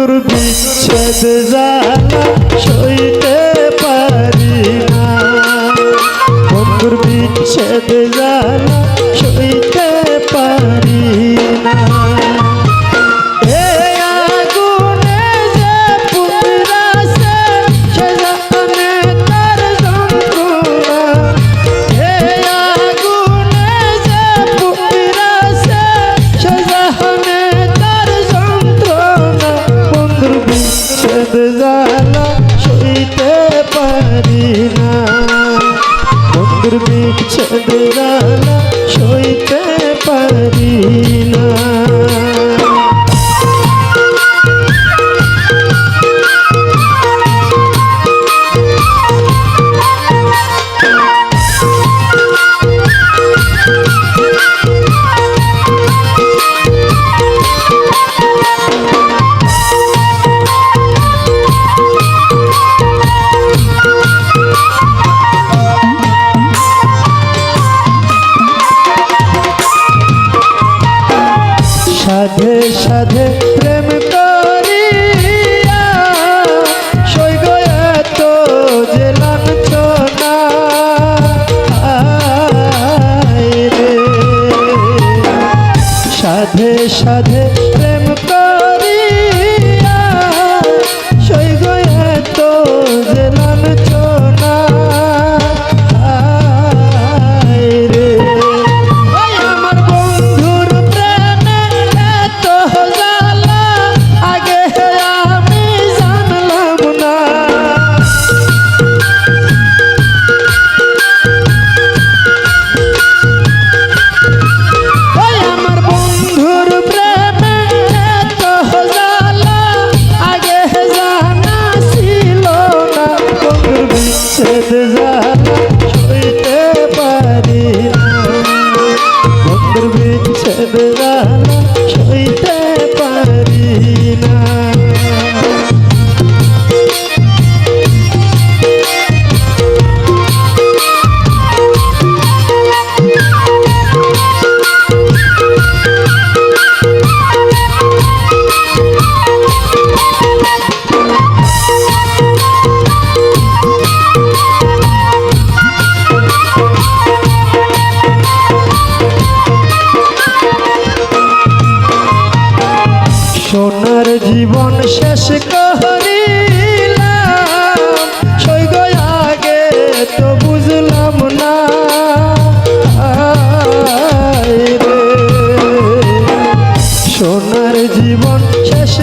বন্ধুর বিচ্ছেদ জ্বালা সইতে পারি না, বন্ধুর বিচ্ছেদ জ্বালা সইতে পারি না। জ্বালা সইতে পারি না, বন্ধুর বিচ্ছেদ জ্বালা সইতে পারি না। সাধে সাধে প্রেম করিয়া সইগ এত যে লাঞ্ছনা রে, সাধে সাধে প্রেম করিয়া সইগ এত যে লাঞ্ছনা রে। বিচ্ছেদ জ্বালা সইতে পারি না, বন্ধুর বিচ্ছেদ জ্বালা সইতে পারি না। সোনার জীবন শেষ করিলাম সইগ আগে তো বুঝলাম না রে, সোনার জীবন শেষ